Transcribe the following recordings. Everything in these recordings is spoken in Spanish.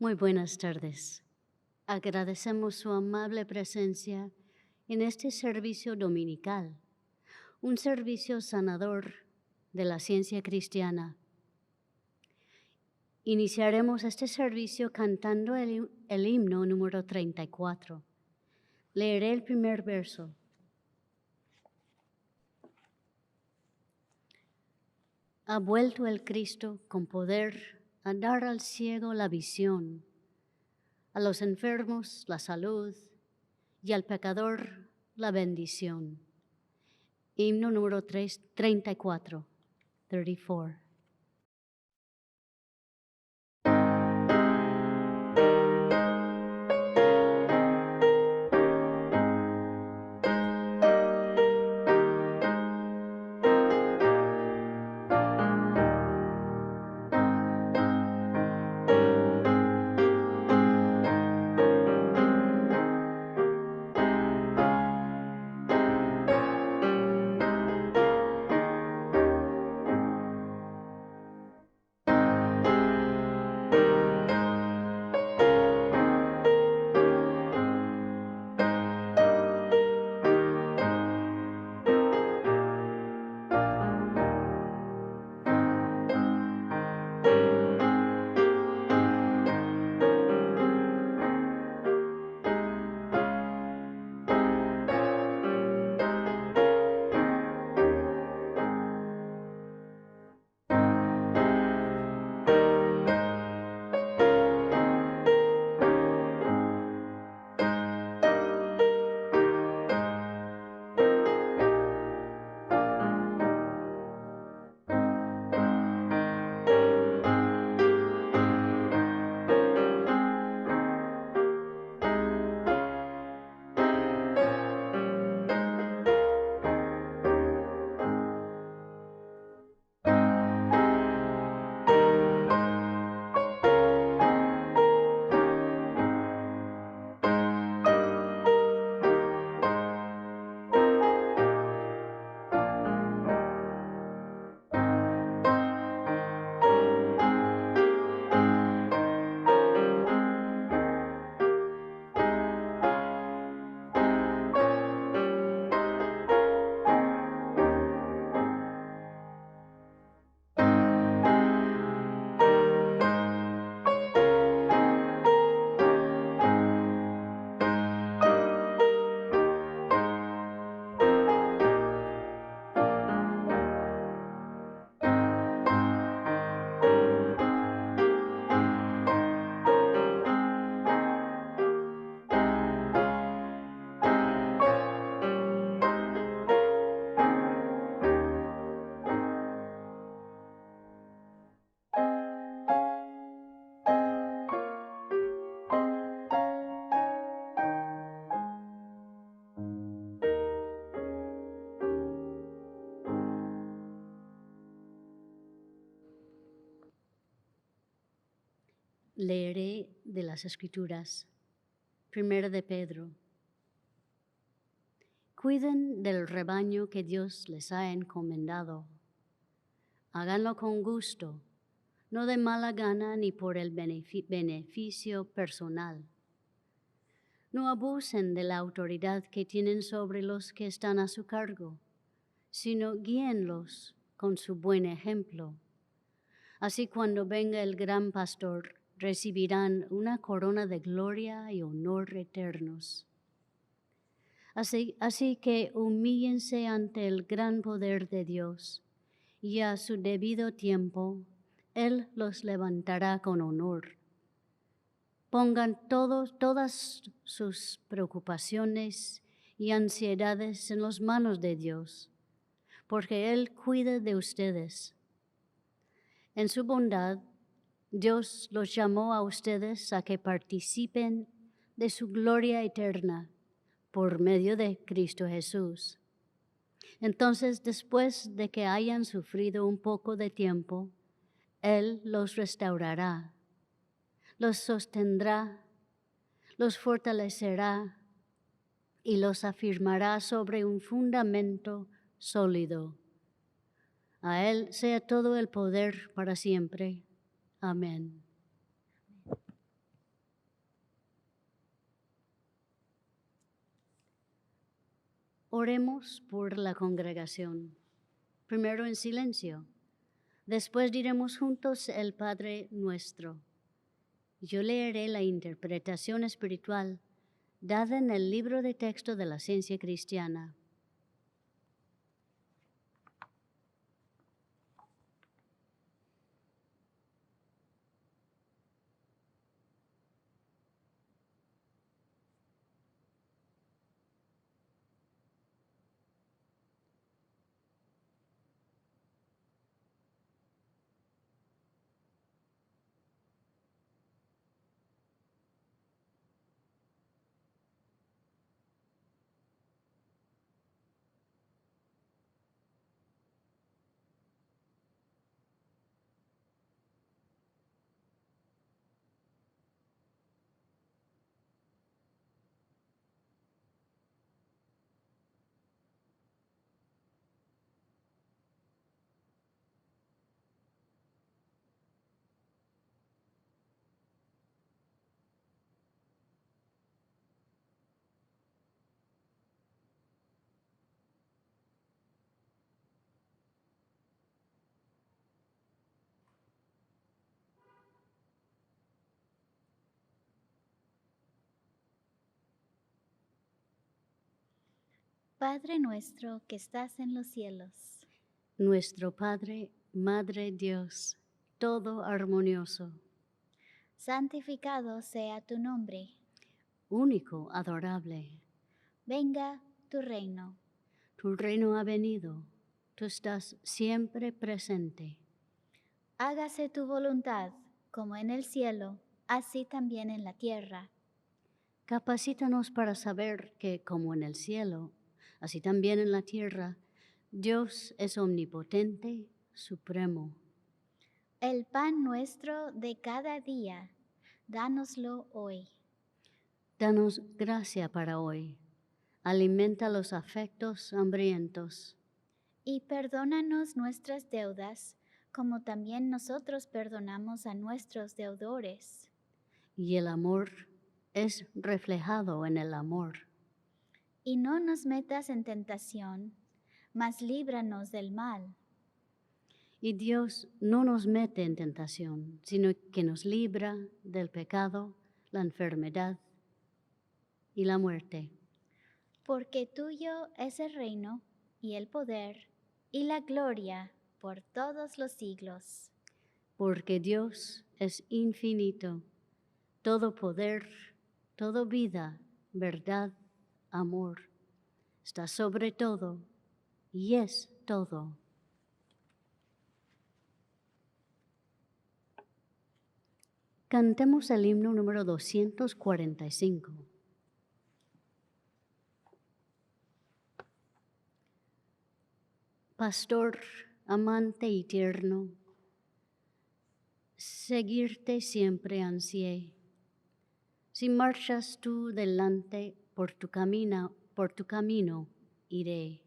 Muy buenas tardes. Agradecemos su amable presencia en este servicio dominical, un servicio sanador de la ciencia cristiana. Iniciaremos este servicio cantando el himno número 34. Leeré el primer verso. Ha vuelto el Cristo con poder a dar al ciego la visión, a los enfermos la salud y al pecador la bendición. Himno número 34. Leeré de las Escrituras. Primero de Pedro. Cuiden del rebaño que Dios les ha encomendado. Háganlo con gusto, no de mala gana ni por el beneficio personal. No abusen de la autoridad que tienen sobre los que están a su cargo, sino guíenlos con su buen ejemplo. Así cuando venga el gran pastor, recibirán una corona de gloria y honor eternos. Así que humíllense ante el gran poder de Dios, y a su debido tiempo, Él los levantará con honor. Pongan todas sus preocupaciones y ansiedades en las manos de Dios, porque Él cuida de ustedes. En su bondad, Dios los llamó a ustedes a que participen de su gloria eterna por medio de Cristo Jesús. Entonces, después de que hayan sufrido un poco de tiempo, Él los restaurará, los sostendrá, los fortalecerá y los afirmará sobre un fundamento sólido. A Él sea todo el poder para siempre. Amén. Oremos por la congregación. Primero en silencio. Después diremos juntos el Padre Nuestro. Yo leeré la interpretación espiritual dada en el libro de texto de la ciencia cristiana. Padre nuestro que estás en los cielos, Nuestro Padre, Madre Dios, todo armonioso, santificado sea tu nombre. único, adorable. Venga tu reino. Tu reino ha venido, tú estás siempre presente. Hágase tu voluntad, como en el cielo, así también en la tierra. Capacítanos para saber que, como en el cielo, así también en la tierra, Dios es omnipotente, supremo. El pan nuestro de cada día, dánoslo hoy. Danos gracia para hoy. Alimenta los afectos hambrientos. Y perdónanos nuestras deudas, como también nosotros perdonamos a nuestros deudores. Y el amor es reflejado en el amor. Y no nos metas en tentación, mas líbranos del mal. Y Dios no nos mete en tentación, sino que nos libra del pecado, la enfermedad y la muerte. Porque tuyo es el reino, y el poder, y la gloria, por todos los siglos. Porque Dios es infinito, todo poder, toda vida, verdad, amor. Está sobre todo y es todo. Cantemos el himno número 245. Pastor, amante y tierno, seguirte siempre ansié. Si marchas tú delante por tu camino iré.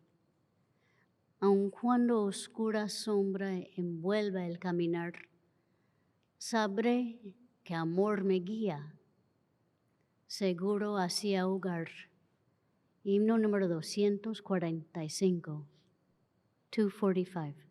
Aun cuando oscura sombra envuelva el caminar, sabré que amor me guía, seguro hacia hogar. Himno número 245, 245.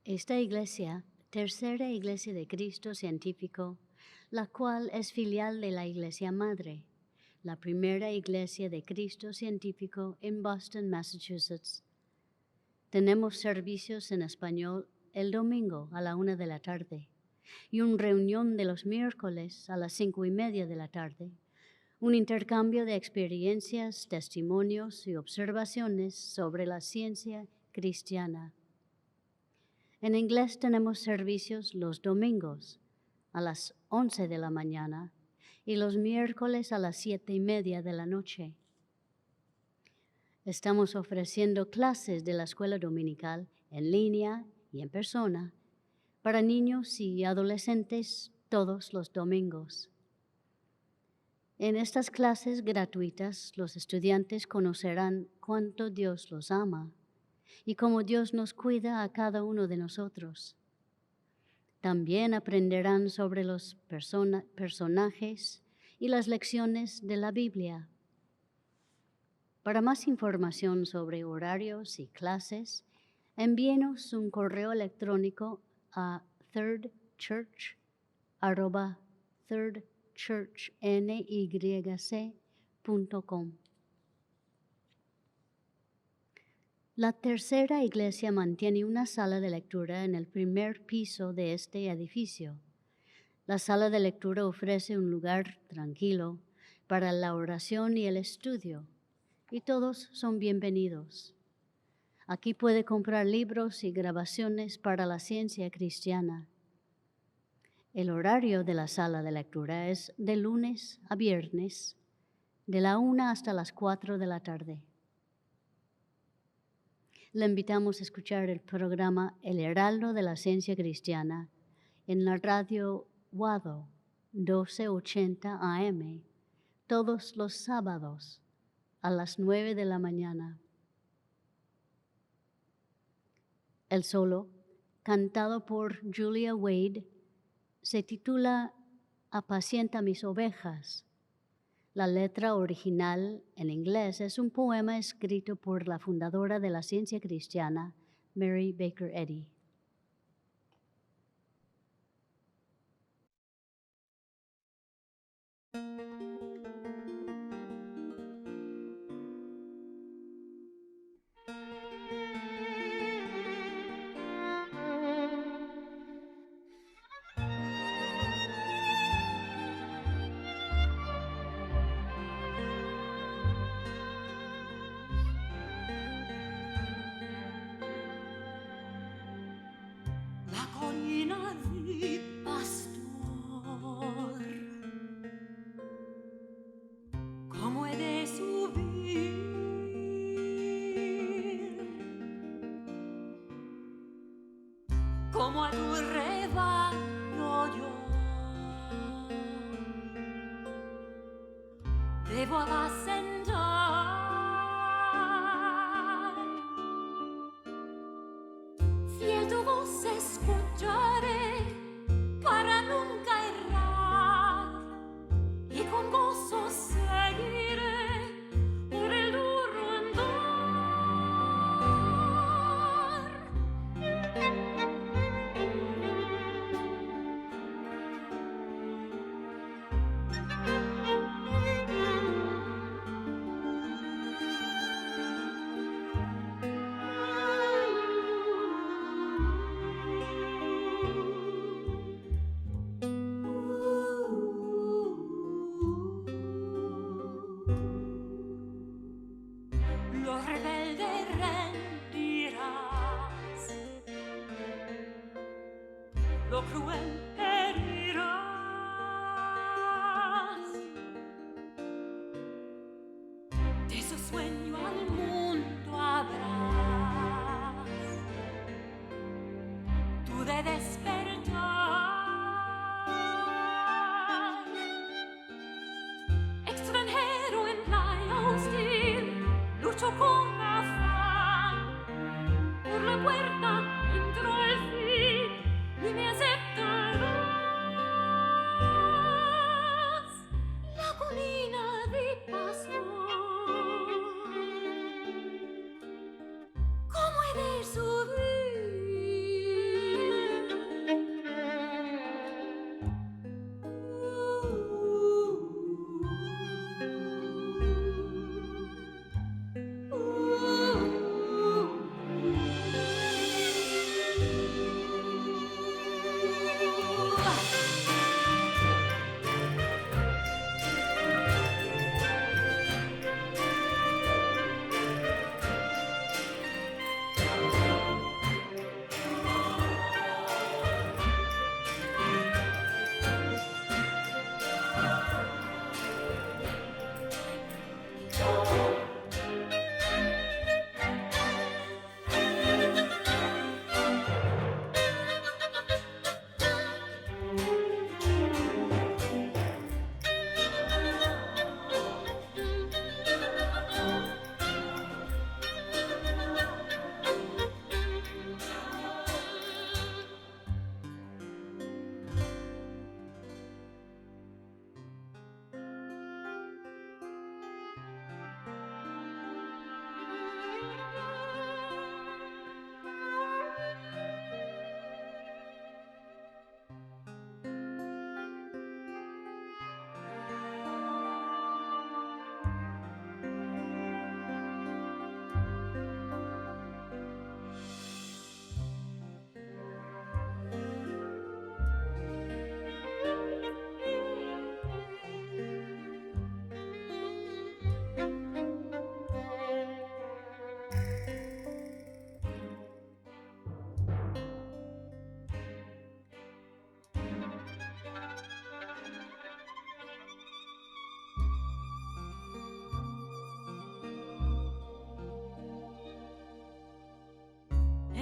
Esta iglesia, tercera iglesia de Cristo científico, la cual es filial de la Iglesia Madre, la primera iglesia de Cristo científico en Boston, Massachusetts. Tenemos servicios en español el domingo a la 1 de la tarde y una reunión de los miércoles a las 5:30 de la tarde. Un intercambio de experiencias, testimonios y observaciones sobre la ciencia cristiana. En inglés tenemos servicios los domingos a las 11 de la mañana y los miércoles a las 7:30 de la noche. Estamos ofreciendo clases de la escuela dominical en línea y en persona para niños y adolescentes todos los domingos. En estas clases gratuitas, los estudiantes conocerán cuánto Dios los ama y cómo Dios nos cuida a cada uno de nosotros. También aprenderán sobre los personajes y las lecciones de la Biblia. Para más información sobre horarios y clases, envíenos un correo electrónico a thirdchurch@thirdchurchnyc.com. La tercera iglesia mantiene una sala de lectura en el primer piso de este edificio. La sala de lectura ofrece un lugar tranquilo para la oración y el estudio, y todos son bienvenidos. Aquí puede comprar libros y grabaciones para la ciencia cristiana. El horario de la sala de lectura es de lunes a viernes, de la 1 hasta las 4 de la tarde. Le invitamos a escuchar el programa El Heraldo de la Ciencia Cristiana en la radio WADO 1280 AM todos los sábados a las 9 de la mañana. El solo, cantado por Julia Wade, se titula Apacienta mis ovejas. La letra original en inglés es un poema escrito por la fundadora de la ciencia cristiana, Mary Baker Eddy. Como a tu rebaño yo debo apacentar. Fiel tu voz escucharé para nunca errar y con gozo seguiré por el duro andar. Lo rebelde rendirás, lo cruel herirás, de su sueño al mundo habrás tú de despertar. Extranjero en playa hostil, lucho con afán, por la puerta entro al fin y me aceptarás. La colina de pastor, ¿cómo he de subir?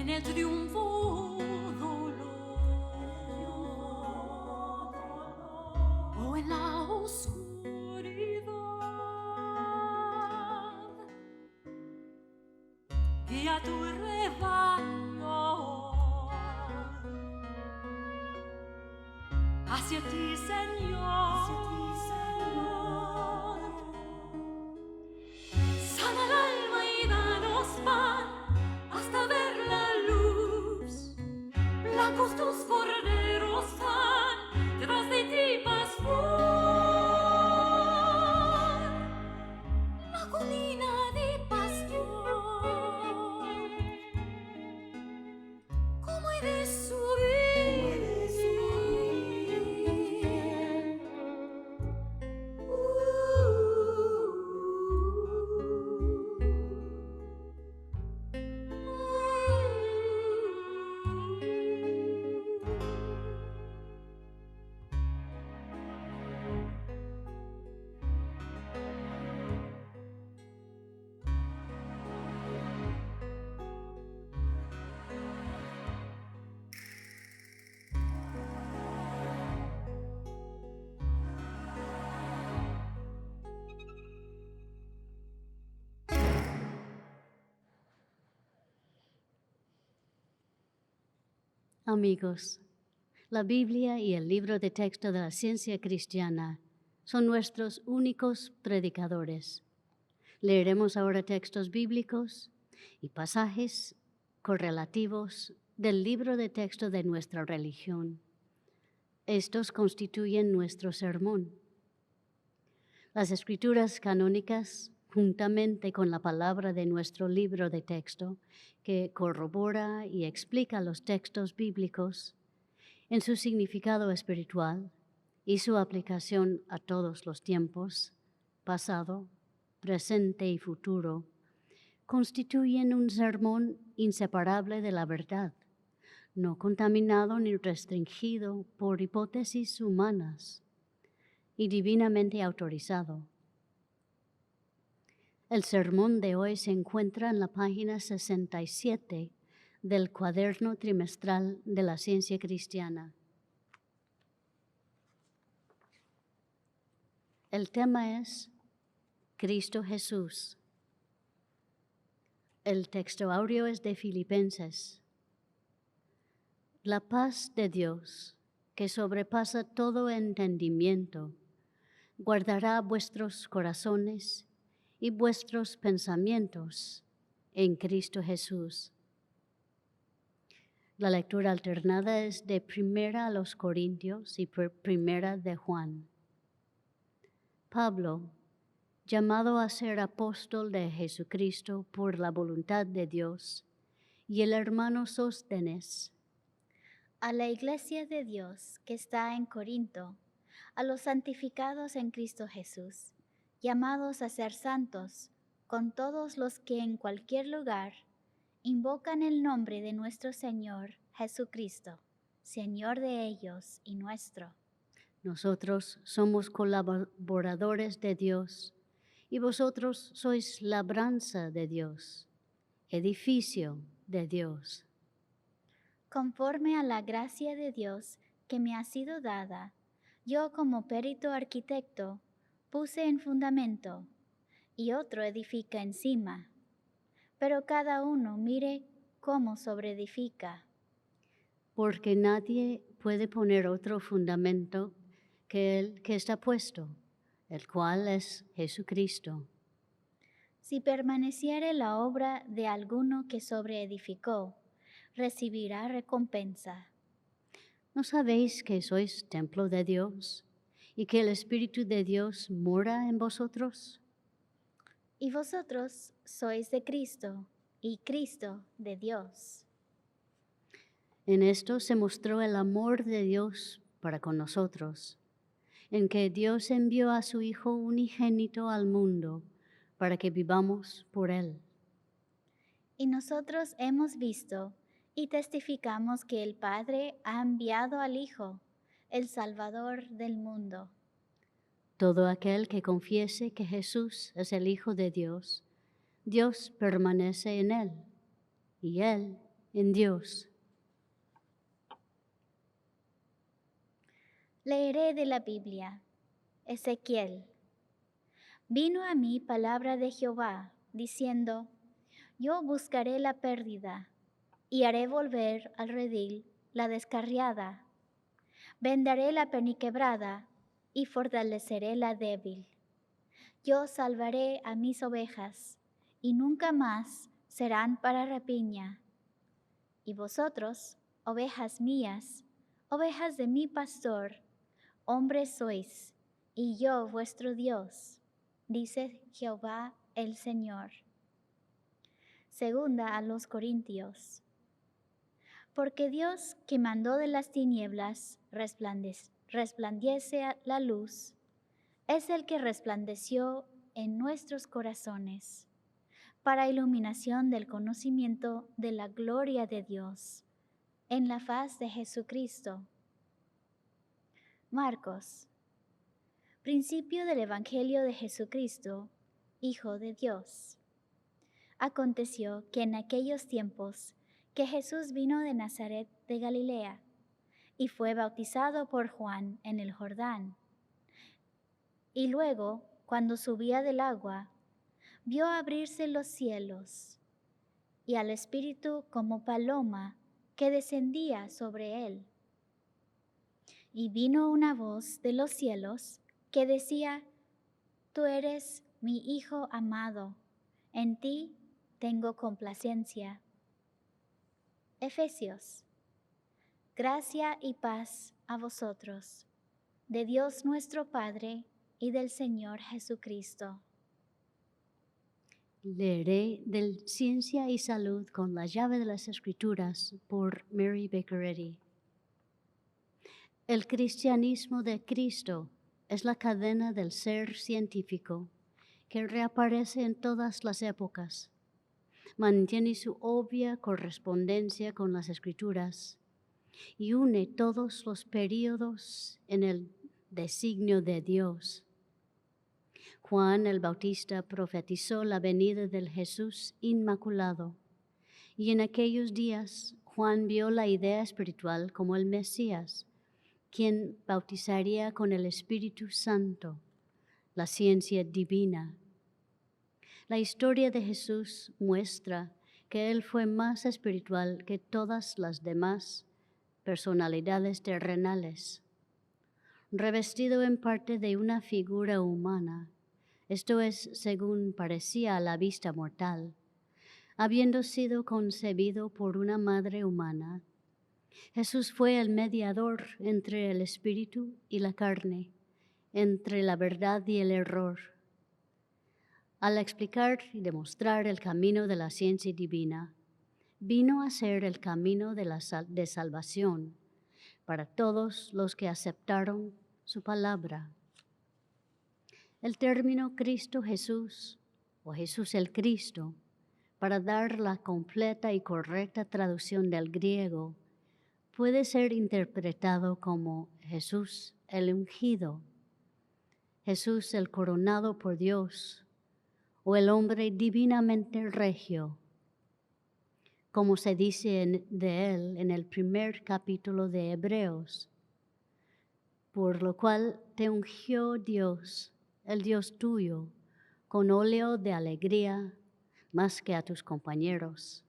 en el triunfo dolor o en la oscuridad. Guía tu rebaño hacia ti, Señor. Sana el alma y danos pan hasta ver la luz. Blancos tus corderos van, detrás de ti pastor. La colina de pastor. ¿Cómo he de subir? Amigos, la Biblia y el libro de texto de la ciencia cristiana son nuestros únicos predicadores. Leeremos ahora textos bíblicos y pasajes correlativos del libro de texto de nuestra religión. Estos constituyen nuestro sermón. Las escrituras canónicas, juntamente con la palabra de nuestro libro de texto, que corrobora y explica los textos bíblicos en su significado espiritual y su aplicación a todos los tiempos, pasado, presente y futuro, constituyen un sermón inseparable de la verdad, no contaminado ni restringido por hipótesis humanas y divinamente autorizado. El sermón de hoy se encuentra en la página 67 del cuaderno trimestral de la ciencia cristiana. El tema es Cristo Jesús. El texto áureo es de Filipenses. La paz de Dios, que sobrepasa todo entendimiento, guardará vuestros corazones y vuestros pensamientos en Cristo Jesús. La lectura alternada es de 1 a los Corintios y 1 de Juan. Pablo, llamado a ser apóstol de Jesucristo por la voluntad de Dios, y el hermano Sóstenes, A la iglesia de Dios que está en Corinto, a los santificados en Cristo Jesús, llamados a ser santos, con todos los que en cualquier lugar invocan el nombre de nuestro Señor Jesucristo, Señor de ellos y nuestro. nosotros somos colaboradores de Dios y vosotros sois labranza de Dios, edificio de Dios. Conforme a la gracia de Dios que me ha sido dada, yo como perito arquitecto puse en fundamento y otro edifica encima, pero cada uno mire cómo sobreedifica. Porque nadie puede poner otro fundamento que el que está puesto, el cual es Jesucristo. Si permaneciere la obra de alguno que sobreedificó, recibirá recompensa. ¿No sabéis que sois templo de Dios y que el Espíritu de Dios mora en vosotros? Y vosotros sois de Cristo, y Cristo de Dios. En esto se mostró el amor de Dios para con nosotros, en que Dios envió a su Hijo unigénito al mundo para que vivamos por Él. Y nosotros hemos visto y testificamos que el Padre ha enviado al Hijo, el Salvador del mundo. Todo aquel que confiese que Jesús es el Hijo de Dios, Dios permanece en Él y Él en Dios. Leeré de la Biblia. Ezequiel. Vino a mí palabra de Jehová, diciendo, yo buscaré la pérdida, y haré volver al redil la descarriada. Vendaré la perniquebrada, y fortaleceré la débil. Yo salvaré a mis ovejas, y nunca más serán para rapiña. Y vosotros, ovejas mías, ovejas de mi pastor, hombres sois, y yo vuestro Dios, dice Jehová el Señor. Segunda a los Corintios. Porque Dios, que mandó de las tinieblas resplandece la luz, es el que resplandeció en nuestros corazones, para iluminación del conocimiento de la gloria de Dios, en la faz de Jesucristo. Marcos. Principio del Evangelio de Jesucristo, Hijo de Dios. Aconteció que en aquellos tiempos que Jesús vino de Nazaret de Galilea y fue bautizado por Juan en el Jordán. Y luego, cuando subía del agua, vio abrirse los cielos y al Espíritu como paloma que descendía sobre él. Y vino una voz de los cielos que decía, tú eres mi Hijo amado, en ti tengo complacencia. Efesios. Gracia y paz a vosotros, de Dios nuestro Padre y del Señor Jesucristo. Leeré del Ciencia y Salud con la llave de las Escrituras por Mary Baker Eddy. El cristianismo de Cristo es la cadena del ser científico que reaparece en todas las épocas. Mantiene su obvia correspondencia con las Escrituras y une todos los períodos en el designio de Dios. Juan el Bautista profetizó la venida del Jesús Inmaculado, y en aquellos días Juan vio la idea espiritual como el Mesías, quien bautizaría con el Espíritu Santo, la ciencia divina. La historia de Jesús muestra que Él fue más espiritual que todas las demás personalidades terrenales. Revestido en parte de una figura humana, esto es, según parecía a la vista mortal, habiendo sido concebido por una madre humana, Jesús fue el mediador entre el espíritu y la carne, entre la verdad y el error. Al explicar y demostrar el camino de la ciencia divina, vino a ser el camino de salvación para todos los que aceptaron su palabra. El término Cristo Jesús o Jesús el Cristo, para dar la completa y correcta traducción del griego, puede ser interpretado como Jesús el ungido, Jesús el coronado por Dios, o el hombre divinamente regio, como se dice de él en el primer capítulo de Hebreos, por lo cual te ungió Dios, el Dios tuyo, con óleo de alegría más que a tus compañeros.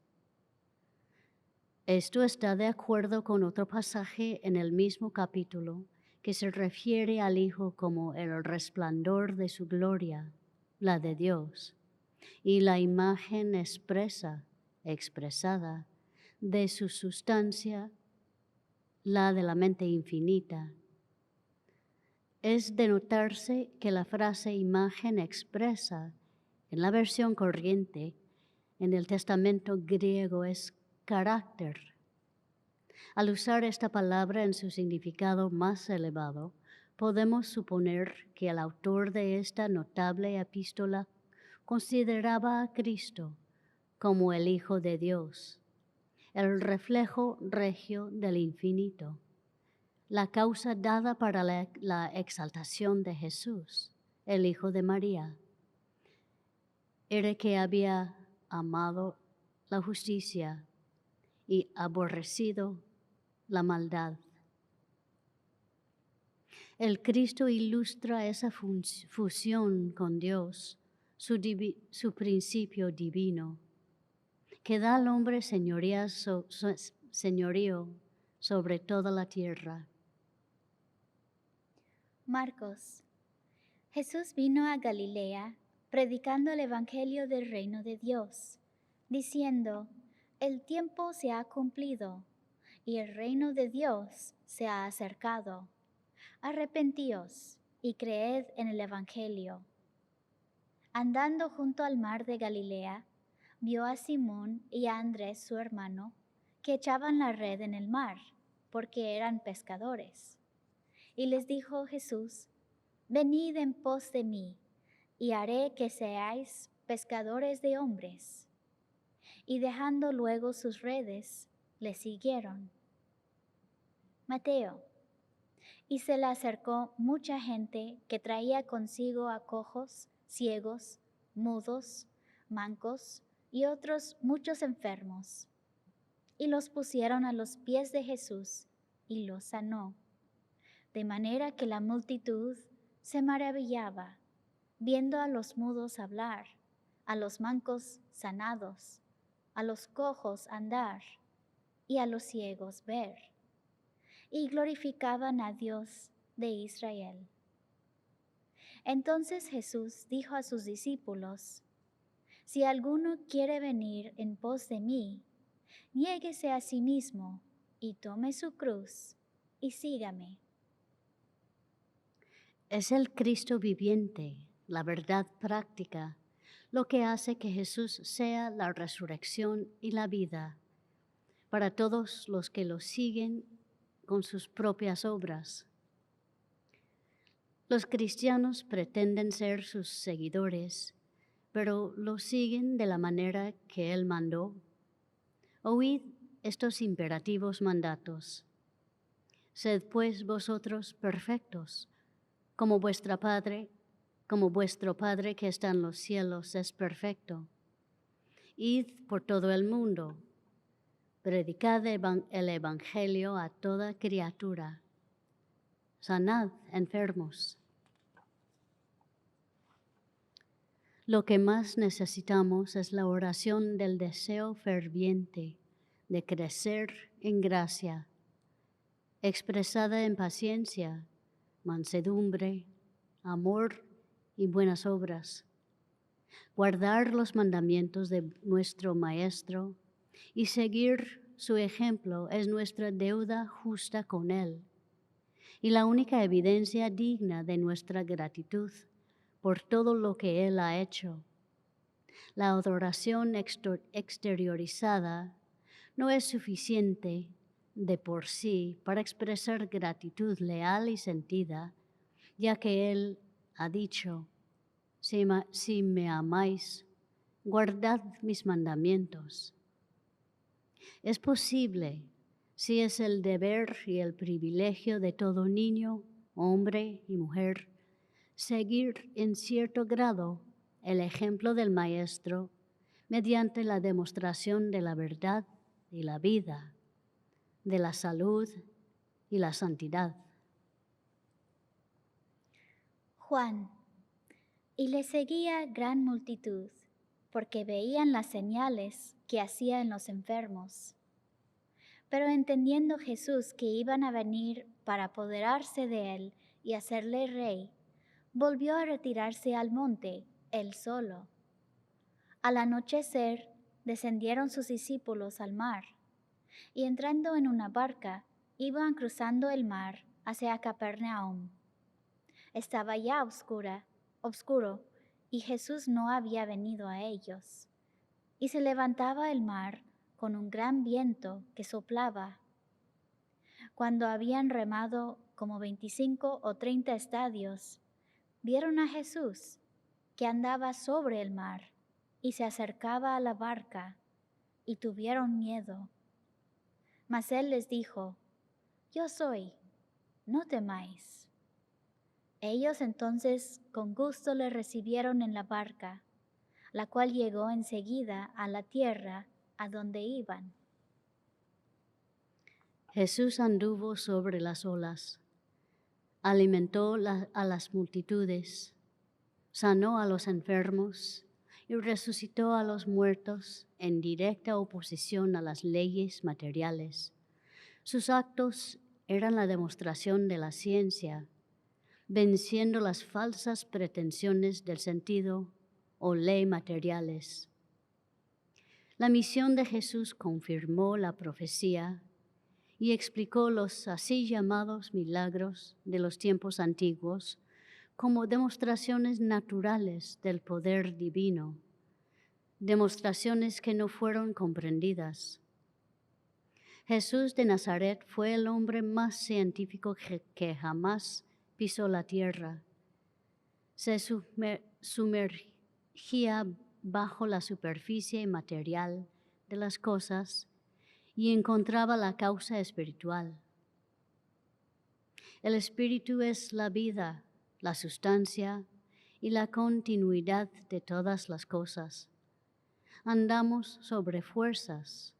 Esto está de acuerdo con otro pasaje en el mismo capítulo que se refiere al Hijo como el resplandor de su gloria, la de Dios, y la imagen expresada de su sustancia, la de la mente infinita. Es de notarse que la frase imagen expresa en la versión corriente en el Testamento griego es carácter. Al usar esta palabra en su significado más elevado, podemos suponer que el autor de esta notable epístola consideraba a Cristo como el Hijo de Dios, el reflejo regio del infinito, la causa dada para la exaltación de Jesús, el Hijo de María. Era que había amado la justicia y aborrecido la maldad. El Cristo ilustra esa fusión con Dios, su principio divino, que da al hombre señorío sobre toda la tierra. Marcos. Jesús vino a Galilea predicando el Evangelio del reino de Dios, diciendo, el tiempo se ha cumplido y el reino de Dios se ha acercado. Arrepentíos y creed en el Evangelio. Andando junto al mar de Galilea, vio a Simón y a Andrés su hermano, que echaban la red en el mar, porque eran pescadores. Y les dijo Jesús, venid en pos de mí, y haré que seáis pescadores de hombres. Y dejando luego sus redes, le siguieron. Mateo. Y se le acercó mucha gente que traía consigo a cojos, ciegos, mudos, mancos y otros muchos enfermos. Y los pusieron a los pies de Jesús y los sanó. De manera que la multitud se maravillaba, viendo a los mudos hablar, a los mancos sanados, a los cojos andar y a los ciegos ver. Y glorificaban a Dios de Israel. Entonces Jesús dijo a sus discípulos, si alguno quiere venir en pos de mí, niéguese a sí mismo y tome su cruz y sígame. Es el Cristo viviente, la verdad práctica, lo que hace que Jesús sea la resurrección y la vida para todos los que lo siguen con sus propias obras. Los cristianos pretenden ser sus seguidores, pero lo siguen de la manera que Él mandó. Oíd estos imperativos mandatos. Sed pues vosotros perfectos, como vuestro Padre que está en los cielos es perfecto. Id por todo el mundo, predicad el Evangelio a toda criatura, sanad enfermos. Lo que más necesitamos es la oración del deseo ferviente de crecer en gracia, expresada en paciencia, mansedumbre, amor y buenas obras. Guardar los mandamientos de nuestro Maestro y seguir su ejemplo es nuestra deuda justa con Él y la única evidencia digna de nuestra gratitud por todo lo que Él ha hecho. La adoración exteriorizada no es suficiente de por sí para expresar gratitud leal y sentida, ya que Él ha dicho, si me amáis, guardad mis mandamientos. Es posible, si es el deber y el privilegio de todo niño, hombre y mujer, seguir en cierto grado el ejemplo del Maestro mediante la demostración de la verdad y la vida, de la salud y la santidad. Juan. Y le seguía gran multitud, porque veían las señales que hacía en los enfermos. Pero entendiendo Jesús que iban a venir para apoderarse de él y hacerle rey, volvió a retirarse al monte, él solo. Al anochecer, descendieron sus discípulos al mar, y entrando en una barca, iban cruzando el mar hacia Capernaum. Estaba ya oscuro, y Jesús no había venido a ellos. Y se levantaba el mar con un gran viento que soplaba. Cuando habían remado como 25 o 30 estadios, vieron a Jesús que andaba sobre el mar y se acercaba a la barca, y tuvieron miedo. Mas él les dijo, yo soy, no temáis. Ellos entonces con gusto le recibieron en la barca, la cual llegó enseguida a la tierra a donde iban. Jesús anduvo sobre las olas, alimentó a las multitudes, sanó a los enfermos y resucitó a los muertos en directa oposición a las leyes materiales. Sus actos eran la demostración de la ciencia, venciendo las falsas pretensiones del sentido o ley materiales. La misión de Jesús confirmó la profecía y explicó los así llamados milagros de los tiempos antiguos como demostraciones naturales del poder divino, demostraciones que no fueron comprendidas. Jesús de Nazaret fue el hombre más científico que jamás pisó la tierra. Se sumergía bajo la superficie material de las cosas y encontraba la causa espiritual. El espíritu es la vida, la sustancia y la continuidad de todas las cosas. Andamos sobre fuerzas.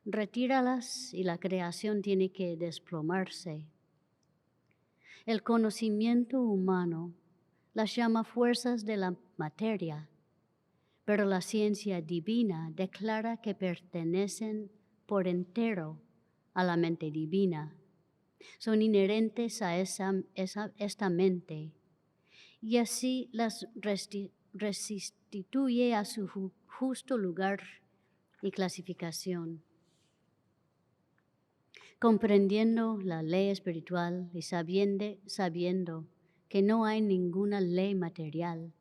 Retíralas y la creación tiene que desplomarse. El conocimiento humano las llama fuerzas de la materia, pero la ciencia divina declara que pertenecen por entero a la mente divina. Son inherentes a esta mente y así las restituye a su justo lugar y clasificación. Comprendiendo la ley espiritual y sabiendo que no hay ninguna ley material,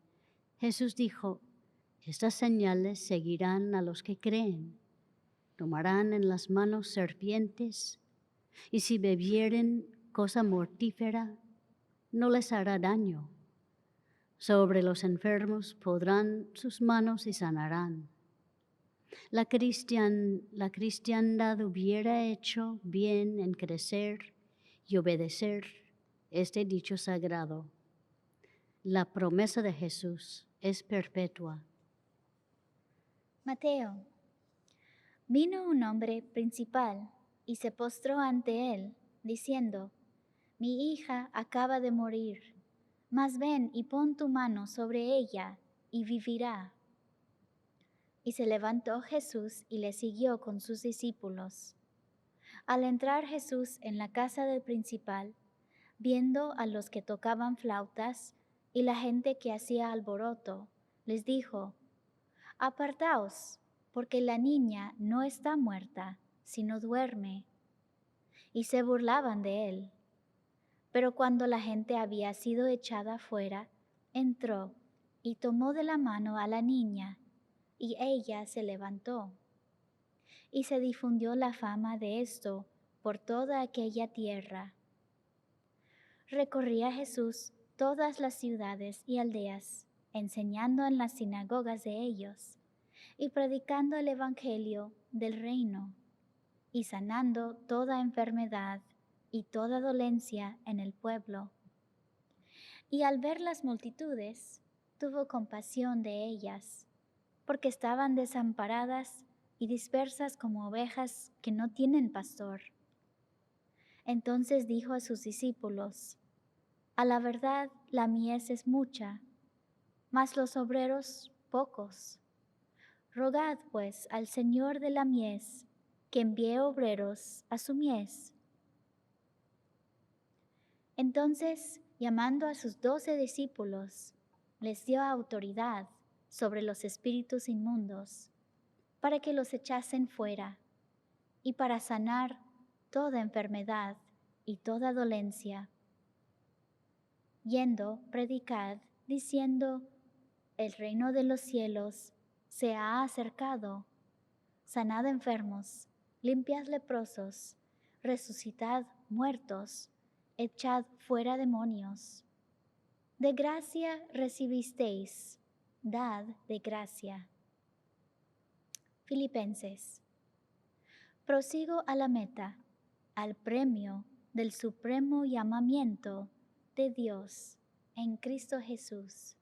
Jesús dijo: estas señales seguirán a los que creen. Tomarán en las manos serpientes, y si bebieren cosa mortífera, no les hará daño. Sobre los enfermos pondrán sus manos y sanarán. La cristiandad hubiera hecho bien en crecer y obedecer este dicho sagrado. La promesa de Jesús es perpetua. Mateo. Vino un hombre principal y se postró ante él, diciendo: mi hija acaba de morir, mas ven y pon tu mano sobre ella y vivirá. Y se levantó Jesús y le siguió con sus discípulos. Al entrar Jesús en la casa del principal, viendo a los que tocaban flautas y la gente que hacía alboroto, les dijo: apartaos, porque la niña no está muerta, sino duerme. Y se burlaban de él. Pero cuando la gente había sido echada afuera, entró y tomó de la mano a la niña, y ella se levantó. Y se difundió la fama de esto por toda aquella tierra. Recorría Jesús todas las ciudades y aldeas, enseñando en las sinagogas de ellos, y predicando el evangelio del reino, y sanando toda enfermedad y toda dolencia en el pueblo. Y al ver las multitudes, tuvo compasión de ellas, porque estaban desamparadas y dispersas como ovejas que no tienen pastor. Entonces dijo a sus discípulos: a la verdad, la mies es mucha, mas los obreros pocos. Rogad pues al Señor de la mies que envíe obreros a su mies. Entonces, llamando a sus 12 discípulos, les dio autoridad sobre los espíritus inmundos, para que los echasen fuera, y para sanar toda enfermedad y toda dolencia. Yendo, predicad, diciendo: el reino de los cielos se ha acercado. Sanad enfermos, limpiad leprosos, resucitad muertos, echad fuera demonios. De gracia recibisteis, dad de gracia. Filipenses. Prosigo a la meta, al premio del supremo llamamiento de Dios en Cristo Jesús.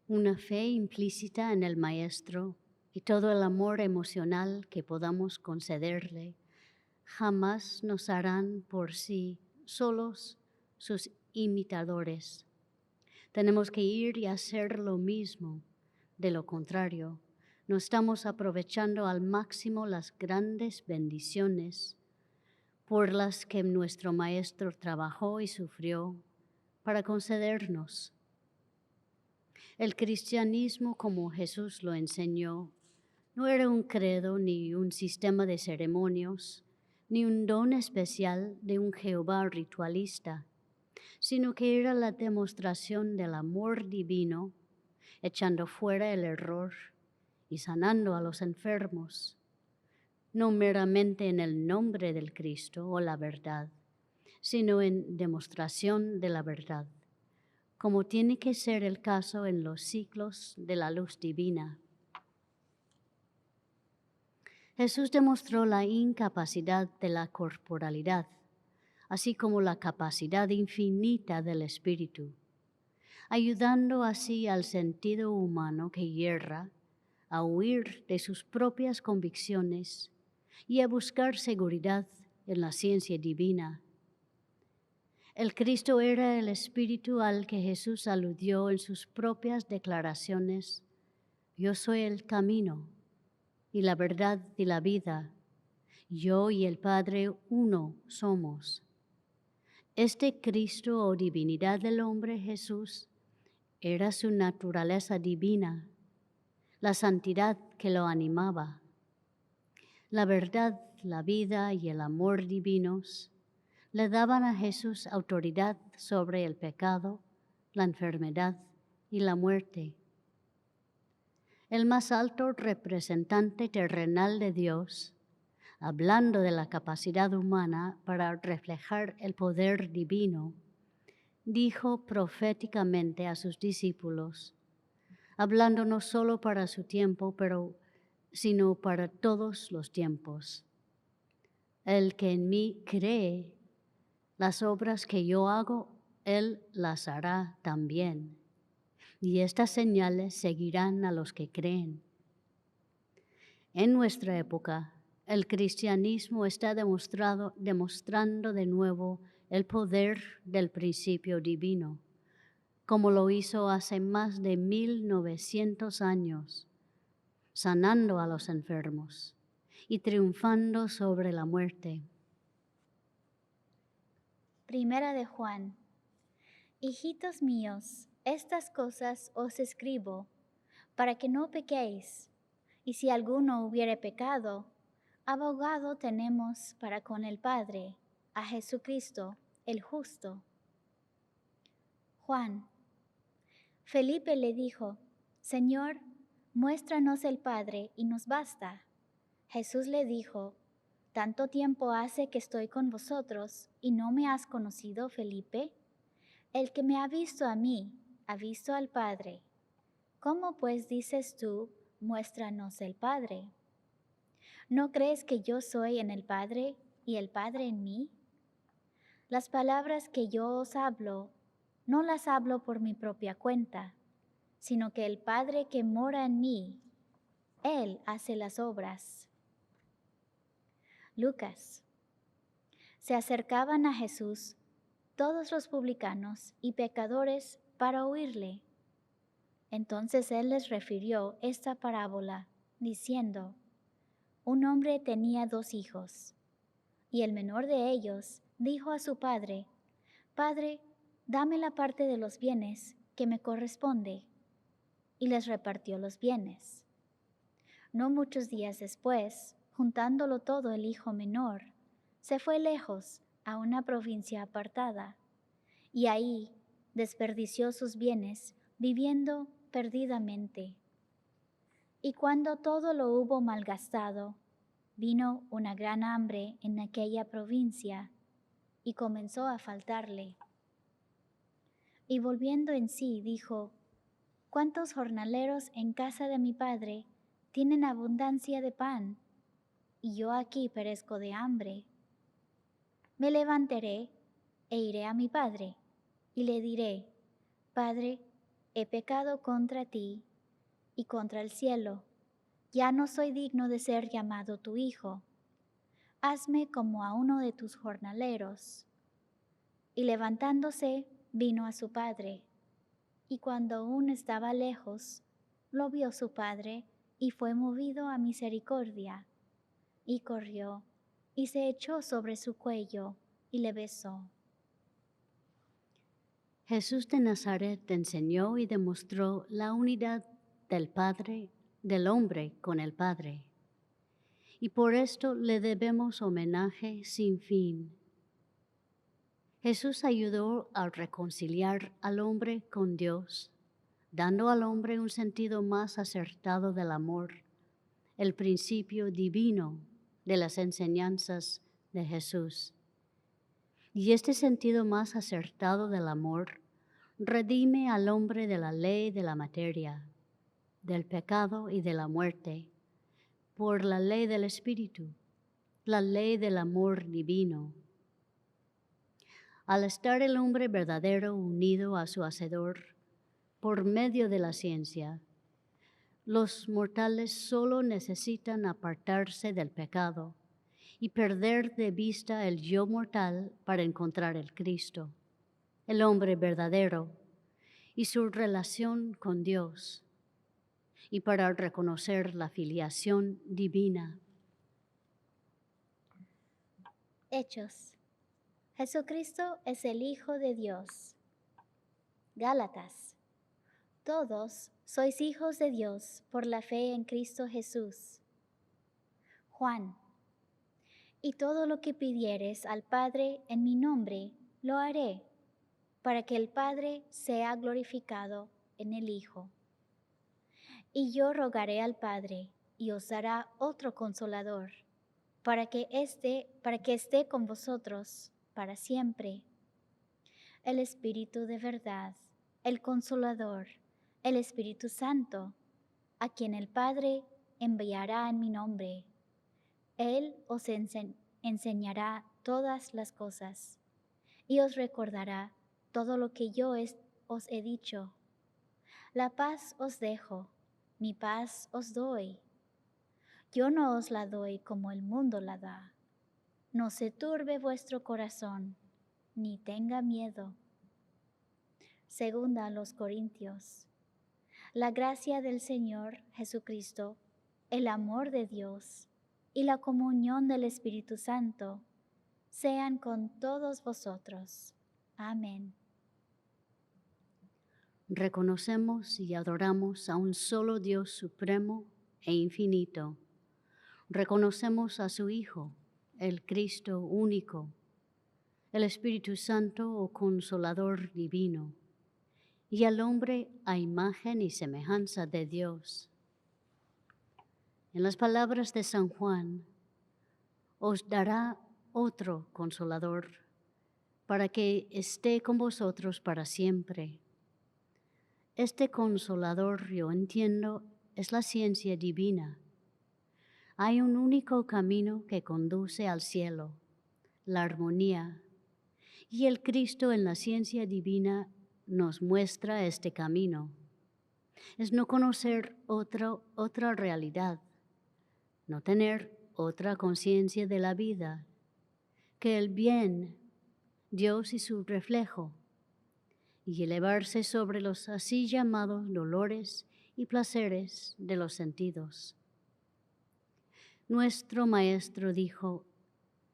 Una fe implícita en el Maestro y todo el amor emocional que podamos concederle jamás nos harán por sí solos sus imitadores. Tenemos que ir y hacer lo mismo. De lo contrario, no estamos aprovechando al máximo las grandes bendiciones por las que nuestro Maestro trabajó y sufrió para concedernos. El cristianismo, como Jesús lo enseñó, no era un credo ni un sistema de ceremonias, ni un don especial de un Jehová ritualista, sino que era la demostración del amor divino, echando fuera el error y sanando a los enfermos, no meramente en el nombre del Cristo o la verdad, sino en demostración de la verdad, como tiene que ser el caso en los ciclos de la luz divina. Jesús demostró la incapacidad de la corporalidad, así como la capacidad infinita del espíritu, ayudando así al sentido humano que hierra a huir de sus propias convicciones y a buscar seguridad en la ciencia divina. El Cristo era el espíritu al que Jesús aludió en sus propias declaraciones: yo soy el camino y la verdad y la vida. Yo y el Padre uno somos. Este Cristo o divinidad del hombre Jesús era su naturaleza divina, la santidad que lo animaba. La verdad, la vida y el amor divinos le daban a Jesús autoridad sobre el pecado, la enfermedad y la muerte. El más alto representante terrenal de Dios, hablando de la capacidad humana para reflejar el poder divino, dijo proféticamente a sus discípulos, hablando no solo para su tiempo, sino para todos los tiempos: el que en mí cree, las obras que yo hago, él las hará también, y estas señales seguirán a los que creen. En nuestra época, el cristianismo está demostrando de nuevo el poder del principio divino, como lo hizo hace más de 1900 años, sanando a los enfermos y triunfando sobre la muerte. Primera de Juan. Hijitos míos, estas cosas os escribo para que no pequéis. Y si alguno hubiere pecado, abogado tenemos para con el Padre, a Jesucristo, el justo. Juan. Felipe le dijo: Señor, muéstranos el Padre y nos basta. Jesús le dijo: ¿Tanto tiempo hace que estoy con vosotros y no me has conocido, Felipe? El que me ha visto a mí, ha visto al Padre. ¿Cómo pues dices tú, muéstranos el Padre? ¿No crees que yo soy en el Padre y el Padre en mí? Las palabras que yo os hablo, no las hablo por mi propia cuenta, sino que el Padre que mora en mí, Él hace las obras. Lucas. Se acercaban a Jesús todos los publicanos y pecadores para oírle. Entonces Él les refirió esta parábola, diciendo: Un hombre tenía 2 hijos, y el menor de ellos dijo a su padre: Padre, dame la parte de los bienes que me corresponde. Y les repartió los bienes. No muchos días después, juntándolo todo el hijo menor, se fue lejos a una provincia apartada, y ahí desperdició sus bienes viviendo perdidamente. Y cuando todo lo hubo malgastado, vino una gran hambre en aquella provincia, y comenzó a faltarle. Y volviendo en sí, dijo: ¿Cuántos jornaleros en casa de mi padre tienen abundancia de pan, y yo aquí perezco de hambre? Me levantaré e iré a mi padre, y le diré: Padre, he pecado contra ti y contra el cielo, ya no soy digno de ser llamado tu hijo. hazme como a uno de tus jornaleros. Y levantándose, vino a su padre. Y cuando aún estaba lejos, lo vio su padre y fue movido a misericordia. Y corrió y se echó sobre su cuello y le besó. Jesús de Nazaret enseñó y demostró la unidad del Padre, del hombre con el Padre. Y por esto le debemos homenaje sin fin. Jesús ayudó a reconciliar al hombre con Dios, dando al hombre un sentido más acertado del amor, el principio divino de las enseñanzas de Jesús. Y este sentido más acertado del amor redime al hombre de la ley de la materia, del pecado y de la muerte, por la ley del Espíritu, la ley del amor divino. Al estar el hombre verdadero unido a su Hacedor por medio de la ciencia, los mortales solo necesitan apartarse del pecado y perder de vista el yo mortal para encontrar el Cristo, el hombre verdadero, y su relación con Dios, y para reconocer la filiación divina. Hechos. Jesucristo es el Hijo de Dios. Gálatas. Todos sois hijos de Dios por la fe en Cristo Jesús. Juan. Y todo lo que pidieres al Padre en mi nombre, lo haré, para que el Padre sea glorificado en el Hijo. Y yo rogaré al Padre, y os dará otro Consolador, para que esté con vosotros para siempre. El Espíritu de verdad, el Consolador, el Espíritu Santo, a quien el Padre enviará en mi nombre. Él os enseñará todas las cosas y os recordará todo lo que yo os he dicho. La paz os dejo, mi paz os doy. Yo no os la doy como el mundo la da. No se turbe vuestro corazón, ni tenga miedo. Segunda a los Corintios. La gracia del Señor Jesucristo, el amor de Dios y la comunión del Espíritu Santo sean con todos vosotros. Amén. Reconocemos y adoramos a un solo Dios supremo e infinito. Reconocemos a su Hijo, el Cristo único, el Espíritu Santo o Consolador divino, y al hombre a imagen y semejanza de Dios. En las palabras de San Juan, os dará otro Consolador, para que esté con vosotros para siempre. Este Consolador, yo entiendo, es la ciencia divina. Hay un único camino que conduce al cielo, la armonía, y el Cristo en la ciencia divina nos muestra este camino. Es no conocer otra realidad, no tener otra conciencia de la vida, que el bien, Dios y su reflejo, y elevarse sobre los así llamados dolores y placeres de los sentidos. Nuestro Maestro dijo,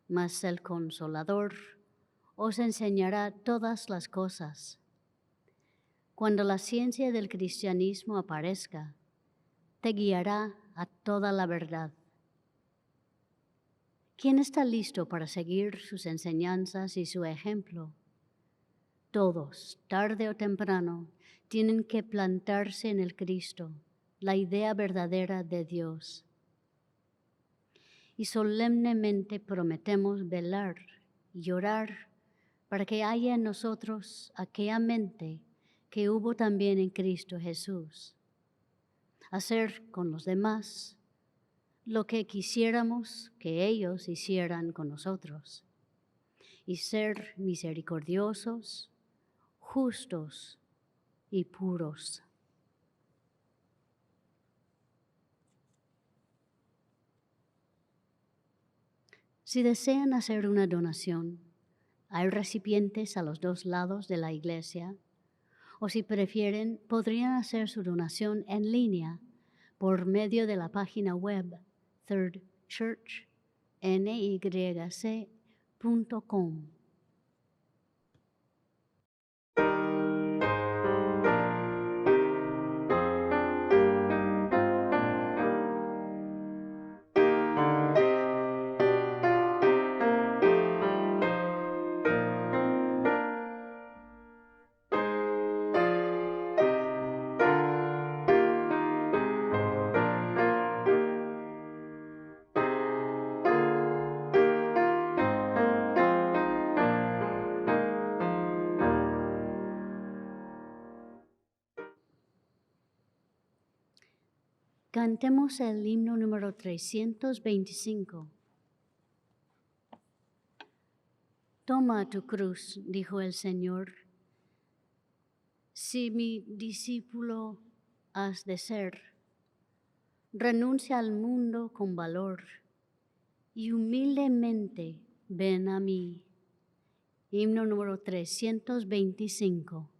mas el Consolador os enseñará todas las cosas. Cuando la ciencia del cristianismo aparezca, te guiará a toda la verdad. ¿Quién está listo para seguir sus enseñanzas y su ejemplo? Todos, tarde o temprano, tienen que plantarse en el Cristo, la idea verdadera de Dios. Y solemnemente prometemos velar y orar para que haya en nosotros aquella mente que hubo también en Cristo Jesús. Hacer con los demás lo que quisiéramos que ellos hicieran con nosotros. Y ser misericordiosos, justos y puros. Si desean hacer una donación, hay recipientes a los dos lados de la iglesia, o si prefieren, podrían hacer su donación en línea por medio de la página web thirdchurchnyc.com. Cantemos el himno número 325. Toma tu cruz, dijo el Señor. Si mi discípulo has de ser, renuncia al mundo con valor y humildemente ven a mí. Himno número 325.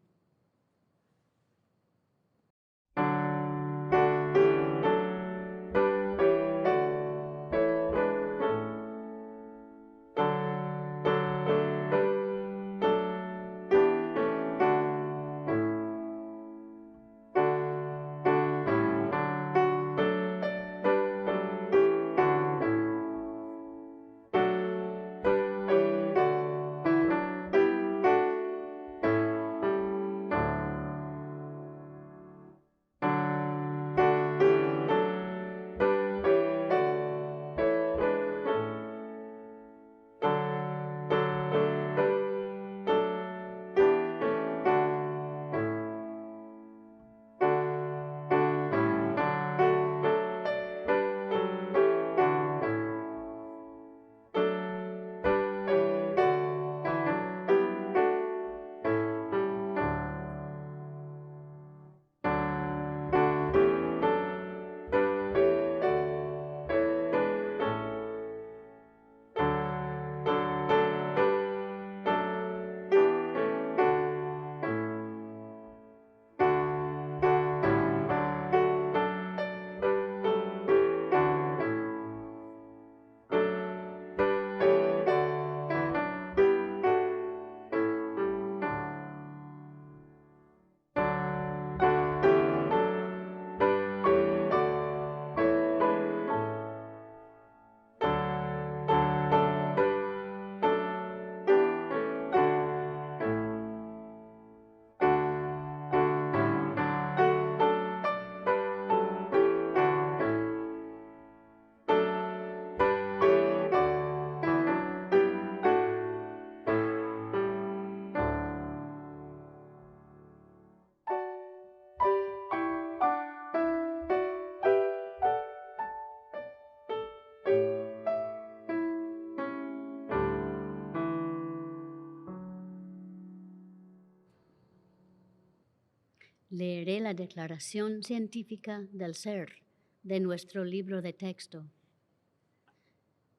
Leeré la declaración científica del ser de nuestro libro de texto.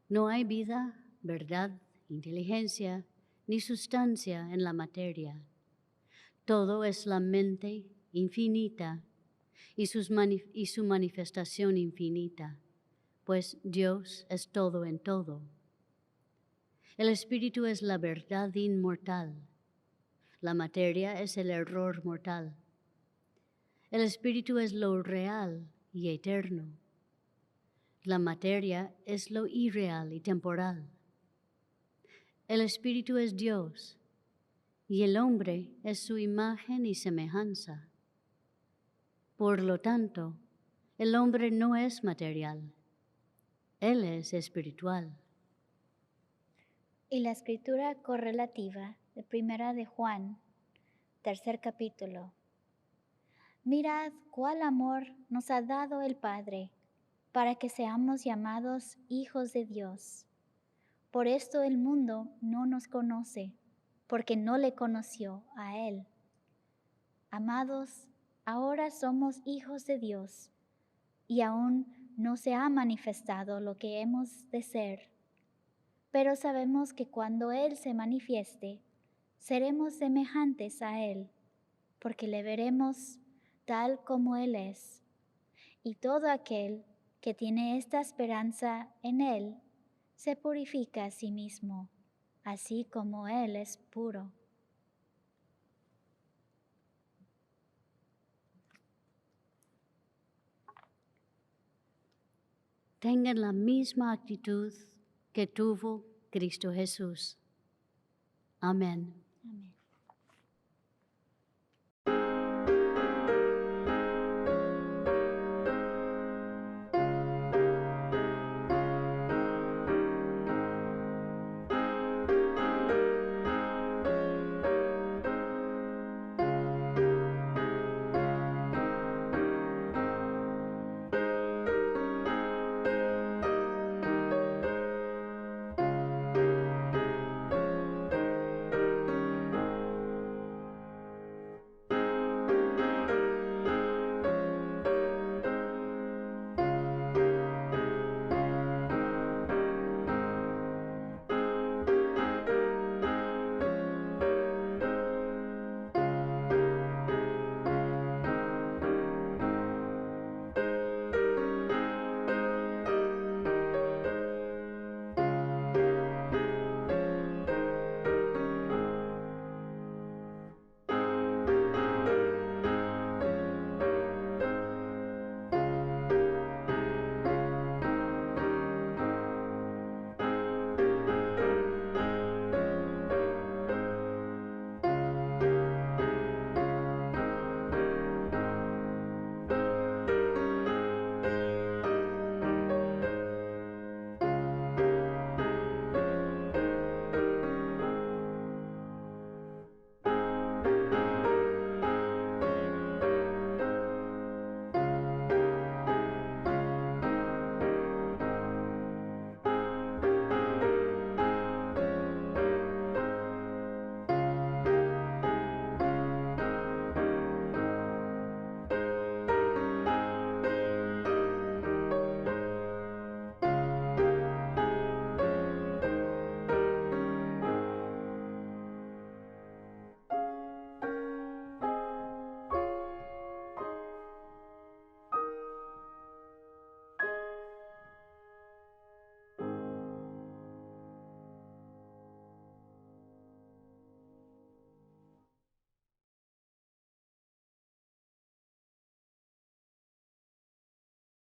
No hay vida, verdad, inteligencia, ni sustancia en la materia. Todo es la mente infinita y su manifestación infinita, pues Dios es todo en todo. El espíritu es la verdad inmortal. La materia es el error mortal. El espíritu es lo real y eterno. La materia es lo irreal y temporal. El espíritu es Dios y el hombre es su imagen y semejanza. Por lo tanto, el hombre no es material, él es espiritual. Y la escritura correlativa de Primera de Juan, 3 capítulo. Mirad cuál amor nos ha dado el Padre para que seamos llamados hijos de Dios. Por esto el mundo no nos conoce, porque no le conoció a Él. Amados, ahora somos hijos de Dios, y aún no se ha manifestado lo que hemos de ser. pero sabemos que cuando Él se manifieste, seremos semejantes a Él, porque le veremos tal como Él es. Y todo aquel que tiene esta esperanza en Él, se purifica a sí mismo, así como Él es puro. Tengan la misma actitud que tuvo Cristo Jesús. Amén. Amén.